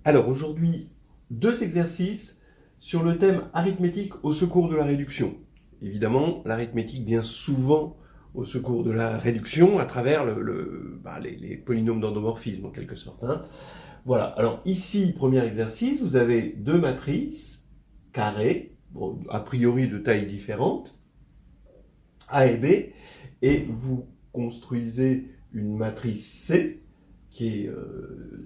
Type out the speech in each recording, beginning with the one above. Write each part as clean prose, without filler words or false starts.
Alors aujourd'hui, deux exercices sur le thème arithmétique au secours de la réduction. Évidemment, l'arithmétique vient souvent au secours de la réduction à travers les polynômes d'endomorphisme en quelque sorte. Voilà, alors ici, premier exercice, vous avez deux matrices carrées, bon, a priori de taille différente, A et B, et vous construisez une matrice C qui est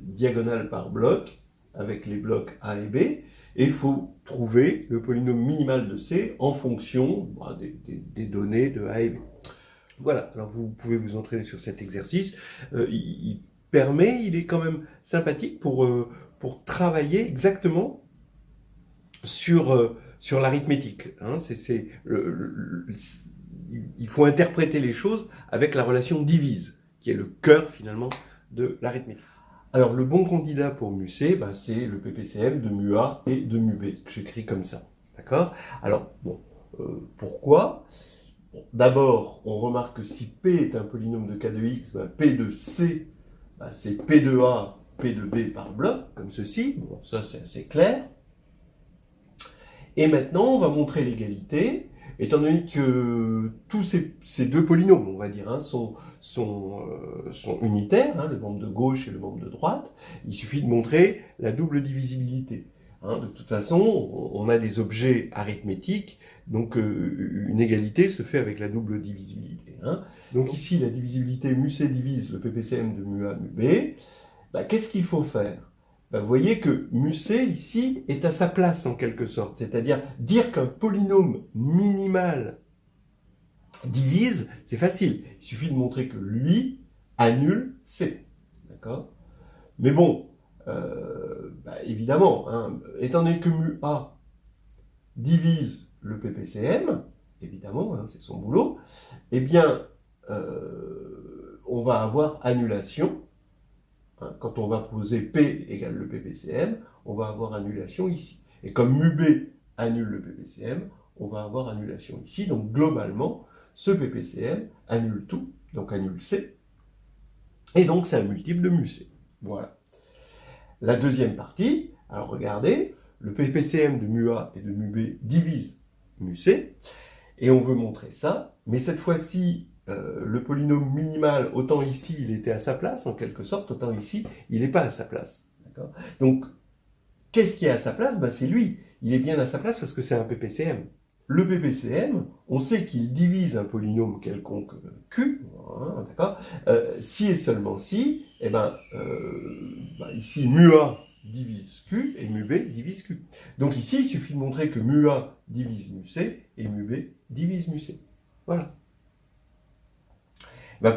diagonale par bloc, avec les blocs A et B, et il faut trouver le polynôme minimal de C en fonction des données de A et B. Voilà, alors vous pouvez vous entraîner sur cet exercice. Il est quand même sympathique pour travailler exactement sur l'arithmétique. Il faut interpréter les choses avec la relation divise, qui est le cœur finalement de l'arithmétique. Alors le bon candidat pour MUC, c'est le PPCM de MUA et de MUB, que j'écris comme ça. D'accord? Alors, pourquoi? D'abord, on remarque que si P est un polynôme de K de X, P de C, c'est P de A, P de B par bloc, comme ceci. Bon, ça c'est assez clair. Et maintenant, on va montrer l'égalité, étant donné que tous ces deux polynômes, on va dire, sont unitaires, le membre de gauche et le membre de droite. Il suffit de montrer la double divisibilité. De toute façon, on a des objets arithmétiques, donc une égalité se fait avec la double divisibilité. Donc ici, la divisibilité MUC divise le PPCM de MUA, MUB. Qu'est-ce qu'il faut faire? Vous voyez que MUC, ici, est à sa place en quelque sorte. C'est-à-dire dire qu'un polynôme minimal divise, c'est facile. Il suffit de montrer que lui annule C. D'accord? Mais bon, évidemment, étant donné que MUA divise le PPCM, évidemment, c'est son boulot, eh bien, on va avoir annulation. Quand on va poser P égale le PPCM, on va avoir annulation ici. Et comme MUB annule le PPCM, on va avoir annulation ici. Donc globalement, ce PPCM annule tout, donc annule C. Et donc c'est un multiple de MUC. Voilà. La deuxième partie, alors regardez, le PPCM de MUA et de MUB divise MUC. Et on veut montrer ça, mais cette fois-ci, le polynôme minimal, autant ici il était à sa place en quelque sorte, autant ici il n'est pas à sa place. Donc, qu'est-ce qui est à sa place? C'est lui. Il est bien à sa place parce que c'est un PPCM. Le PPCM, on sait qu'il divise un polynôme quelconque Q, d'accord, si et seulement si, ici MUA divise Q et MUB divise Q. Donc ici, il suffit de montrer que MUA divise MUC et MUB divise MUC. Voilà.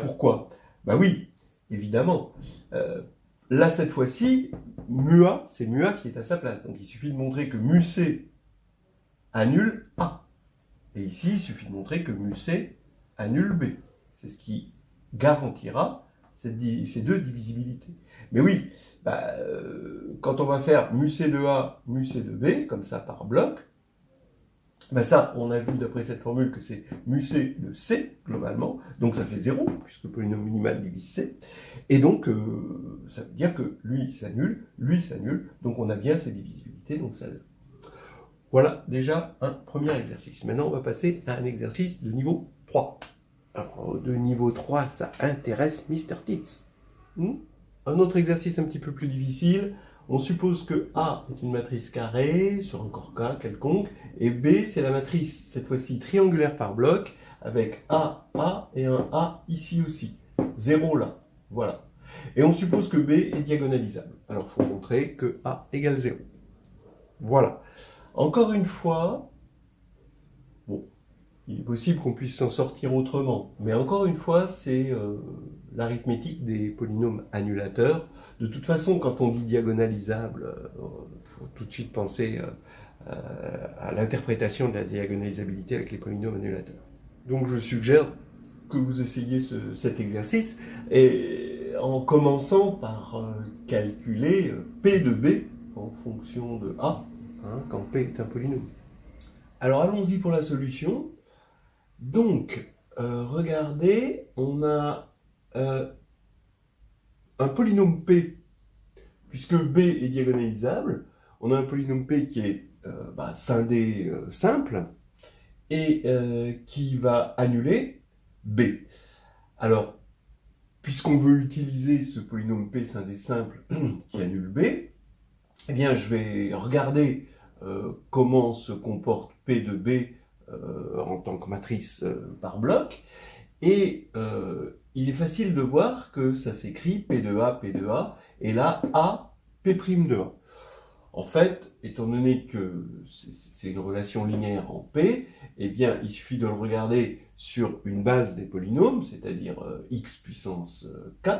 Pourquoi? Oui, évidemment. Là, cette fois-ci, MUA, c'est MUA qui est à sa place. Donc il suffit de montrer que MUC annule A. Et ici, il suffit de montrer que MUC annule B. C'est ce qui garantira ces deux divisibilités. Mais oui, quand on va faire MUC de A, MUC de B, comme ça par bloc, ça, on a vu d'après cette formule que c'est MUC de C, globalement, donc ça fait 0, puisque le polynôme minimal divise C, et donc ça veut dire que lui s'annule, donc on a bien ces divisibilités, donc ça... Voilà déjà un premier exercice. Maintenant, on va passer à un exercice de niveau 3. Alors, de niveau 3, ça intéresse Mr. Tits. Un autre exercice un petit peu plus difficile. On suppose que A est une matrice carrée sur un corps K quelconque, et B, c'est la matrice, cette fois-ci triangulaire par bloc, avec A, A et un A ici aussi. 0 là. Voilà. Et on suppose que B est diagonalisable. Alors, il faut montrer que A égale 0. Voilà. Encore une fois, il est possible qu'on puisse s'en sortir autrement, mais encore une fois, c'est l'arithmétique des polynômes annulateurs. De toute façon, quand on dit diagonalisable, il faut tout de suite penser à l'interprétation de la diagonalisabilité avec les polynômes annulateurs. Donc je suggère que vous essayiez cet exercice, et en commençant par calculer P de B en fonction de A, quand P est un polynôme. Alors allons-y pour la solution. Donc, regardez, on a un polynôme P puisque B est diagonalisable, on a un polynôme P qui est scindé simple, et qui va annuler B. Alors, puisqu'on veut utiliser ce polynôme P scindé simple qui annule B, eh bien, je vais regarder comment se comporte P de B en tant que matrice par bloc, et il est facile de voir que ça s'écrit P de A, P de A, et là, A, P' de A. En fait, étant donné que c'est une relation linéaire en P, eh bien, il suffit de le regarder sur une base des polynômes, c'est-à-dire x puissance k,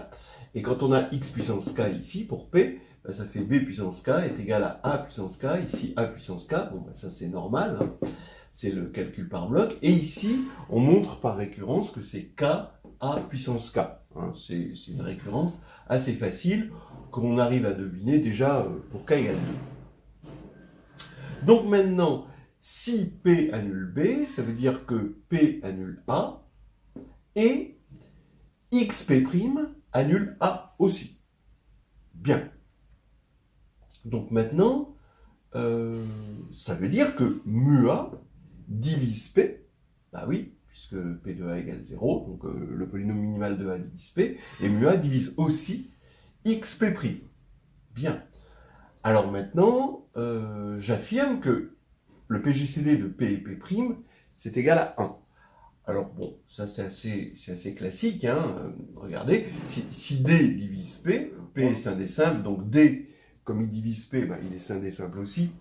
et quand on a x puissance k ici, pour P, ben, ça fait b puissance k est égal à a puissance k, ici a puissance k, bon, ben, ça c'est normal, hein, c'est le calcul par bloc, et ici, on montre par récurrence que c'est k a puissance k. Hein, c'est une récurrence assez facile qu'on arrive à deviner déjà pour k égale 2. Donc maintenant, si P annule B, ça veut dire que P annule A, et XP' annule A aussi. Bien. Donc maintenant, ça veut dire que mu A divise P, bah oui, puisque P de A égale 0, donc le polynôme minimal de A divise P, et mu A divise aussi XP'. Bien. Alors maintenant, j'affirme que le PGCD de P et P', c'est égal à 1. Alors bon, ça c'est assez classique, hein. Regardez, si D divise P, P est scindé simple, donc D, comme il divise P, ben, il est scindé simple aussi.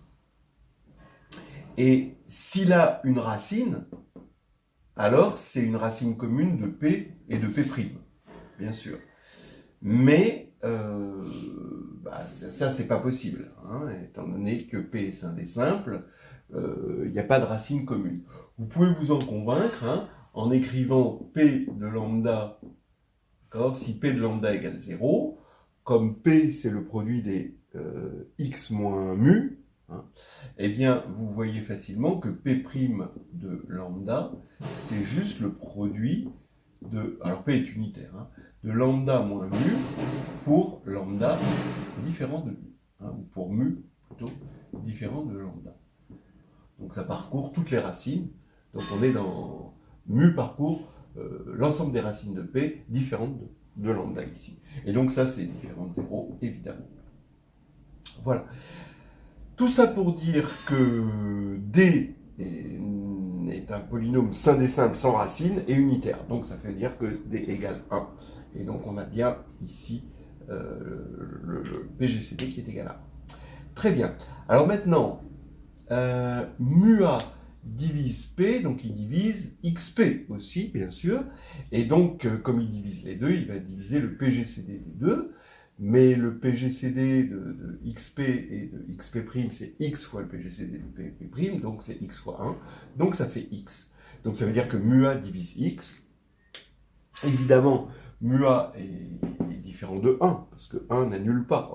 Et s'il a une racine, alors c'est une racine commune de P et de P', bien sûr. Mais ça c'est pas possible, hein, étant donné que P est scindé simple, il n'y a pas de racine commune. Vous pouvez vous en convaincre hein, en écrivant P de lambda, si P de lambda égale 0, comme P c'est le produit des x moins mu, hein, eh bien vous voyez facilement que P' de lambda, c'est juste le produit de, alors P est unitaire, hein, de lambda moins mu pour lambda différent de mu, hein, ou pour mu plutôt différent de lambda. Donc ça parcourt toutes les racines, donc on est dans mu parcourt l'ensemble des racines de P différentes de lambda ici. Et donc ça c'est différent de 0 évidemment. Voilà. Tout ça pour dire que D est un polynôme scindé simple sans racine et unitaire. Donc ça fait dire que D égale 1. Et donc on a bien ici le PGCD qui est égal à 1. Très bien. Alors maintenant, mu A divise P, donc il divise XP aussi, bien sûr. Et donc, comme il divise les deux, il va diviser le PGCD des deux. Mais le PGCD de XP et de XP', c'est X fois le PGCD de P', donc c'est X fois 1. Donc ça fait X. Donc ça veut dire que mu A divise X. Évidemment, mu A est différent de 1, parce que 1 n'annule pas.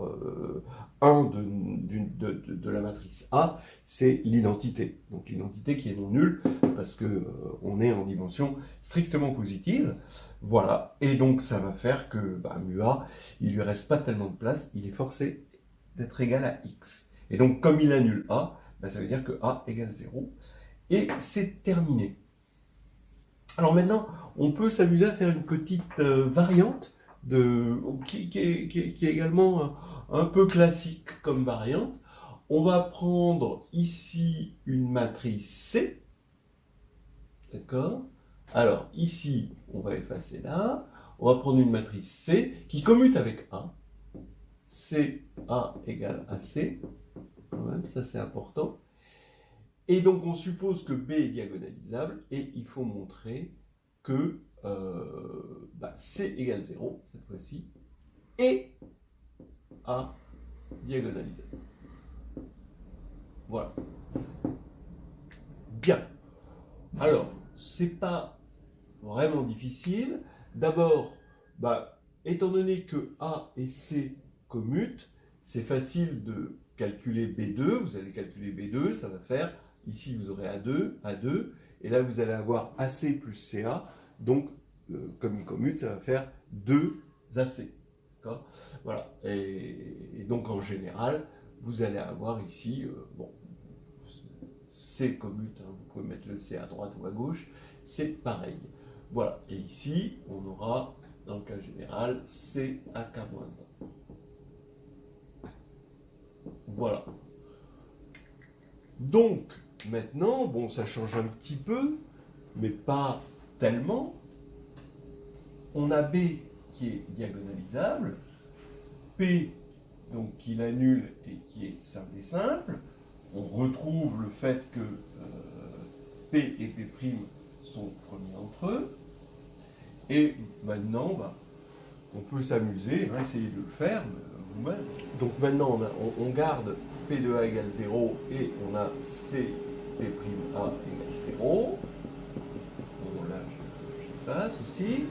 1 de la matrice A, c'est l'identité. Donc l'identité qui est non nulle, parce qu'on est en dimension strictement positive. Voilà. Et donc ça va faire que mu A, il lui reste pas tellement de place, il est forcé d'être égal à X. Et donc comme il annule A, ça veut dire que A égale 0. Et c'est terminé. Alors maintenant, on peut s'amuser à faire une petite variante qui est également un peu classique comme variante. On va prendre ici une matrice C. D'accord? Alors ici, on va effacer là. On va prendre une matrice C qui commute avec A. CA égale AC. Quand même, ça c'est important. Et donc on suppose que B est diagonalisable et il faut montrer que C égale 0 cette fois-ci et A diagonalisable. Voilà. Bien. Alors, c'est pas vraiment difficile. D'abord, étant donné que A et C commutent, c'est facile de calculer B2. Vous allez calculer B2, ça va faire, ici vous aurez A2, A2, et là vous allez avoir AC plus CA, donc comme il commute, ça va faire 2 AC. D'accord? Voilà. Et donc en général, vous allez avoir ici, bon, C commute, hein, vous pouvez mettre le C à droite ou à gauche, c'est pareil. Voilà. Et ici, on aura, dans le cas général, C à K-1. Voilà. Donc, maintenant, bon, ça change un petit peu, mais pas tellement. On a B qui est diagonalisable, P donc qui l'annule et qui est simple et simple. On retrouve le fait que P et P' sont premiers entre eux. Et maintenant, bah, on peut s'amuser, hein, essayer de le faire vous-même. Donc maintenant, on garde P de A égale 0 et on a C P' A égale 0. Bon, là, j'efface aussi.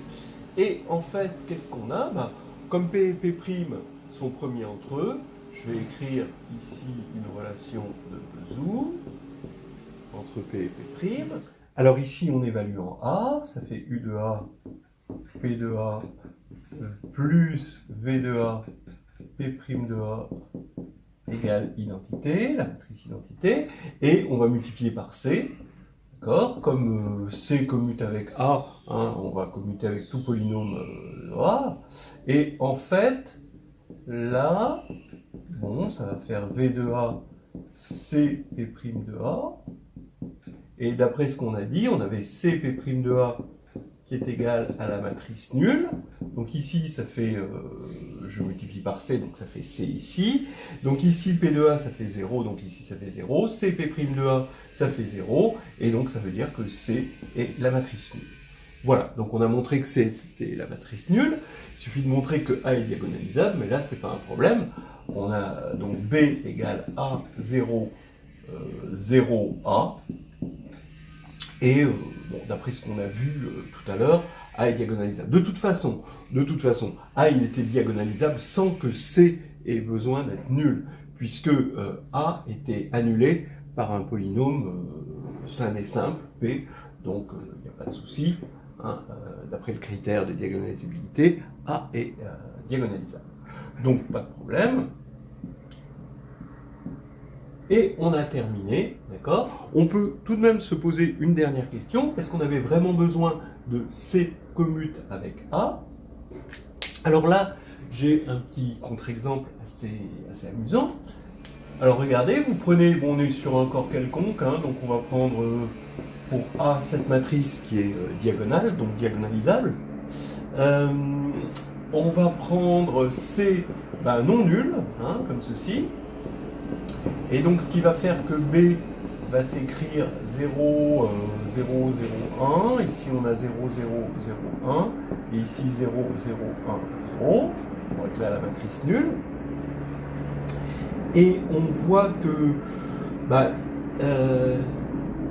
Et en fait, qu'est-ce qu'on a? Bah, comme P et P' sont premiers entre eux, je vais écrire ici une relation de Bezout entre P et P'. Alors ici, on évalue en A, ça fait U de A, P de A, plus V de A, P' de A, égale identité, la matrice identité, et on va multiplier par C. D'accord? Comme C commute avec A, hein, on va commuter avec tout polynôme de A. Et en fait, là, bon, ça va faire V de A, C P' de A. Et d'après ce qu'on a dit, on avait C P' de A qui est égal à la matrice nulle. Donc ici, ça fait, je multiplie par C, donc ça fait C ici. Donc ici, P de A, ça fait 0, donc ici, ça fait 0. C P' de A, ça fait 0. Et donc, ça veut dire que C est la matrice nulle. Voilà, donc on a montré que C était la matrice nulle. Il suffit de montrer que A est diagonalisable, mais là, c'est pas un problème. On a donc B égale A, 0, 0, A. Et bon, d'après ce qu'on a vu tout à l'heure, A est diagonalisable. De toute façon, A il était diagonalisable sans que C ait besoin d'être nul, puisque A était annulé par un polynôme sain et simple, P, donc il n'y a pas de souci. Hein, d'après le critère de diagonalisabilité, A est diagonalisable. Donc pas de problème. Et on a terminé, d'accord? On peut tout de même se poser une dernière question. Est-ce qu'on avait vraiment besoin de C commute avec A? Alors là, j'ai un petit contre-exemple assez amusant. Alors regardez, vous prenez, bon, on est sur un corps quelconque, hein, donc on va prendre pour A cette matrice qui est diagonale, donc diagonalisable. On va prendre C non nul, hein, comme ceci. Et donc ce qui va faire que B va s'écrire 0, 0, 0, 1. Ici on a 0, 0, 0, 1. Et ici 0, 0, 1, 0. Donc là la matrice nulle. Et on voit que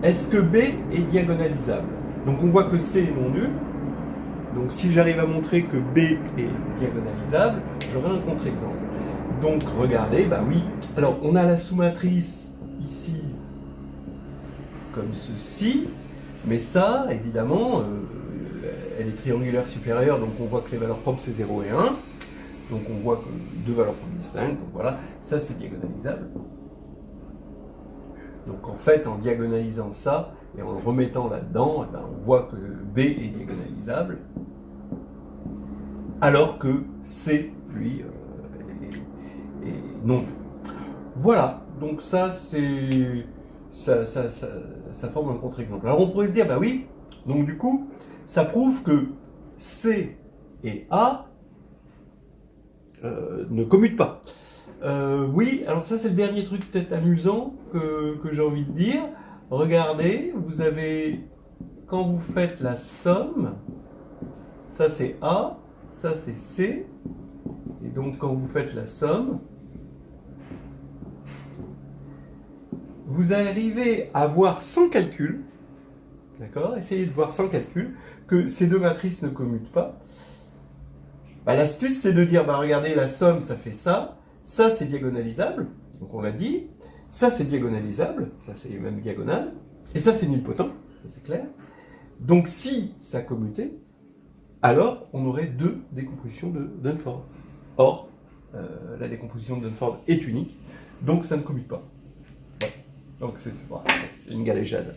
est-ce que B est diagonalisable? Donc on voit que C est non nul. Donc si j'arrive à montrer que B est diagonalisable, j'aurai un contre-exemple. Donc regardez, oui. Alors on a la sous-matrice ici comme ceci, mais ça, évidemment, elle est triangulaire supérieure, donc on voit que les valeurs propres c'est 0 et 1. Donc on voit que deux valeurs propres distinctes, donc voilà, ça c'est diagonalisable. Donc en fait, en diagonalisant ça et en le remettant là-dedans, on voit que B est diagonalisable, alors que C, lui, est non. Voilà, donc ça c'est ça forme un contre-exemple. Alors on pourrait se dire, oui, donc du coup, ça prouve que C et A ne commutent pas. Oui, alors ça c'est le dernier truc peut-être amusant que j'ai envie de dire. Regardez, vous avez, quand vous faites la somme, ça c'est A, ça c'est C, et donc quand vous faites la somme, vous arrivez à voir sans calcul, d'accord, essayez de voir sans calcul, que ces deux matrices ne commutent pas. L'astuce c'est de dire, regardez, la somme ça fait ça c'est diagonalisable, donc on l'a dit, ça c'est diagonalisable, ça c'est même diagonale, et ça c'est nilpotent, ça c'est clair. Donc si ça commutait, alors on aurait deux décompositions de Dunford. Or, la décomposition de Dunford est unique, donc ça ne commute pas. Voilà. Donc c'est une galéjade.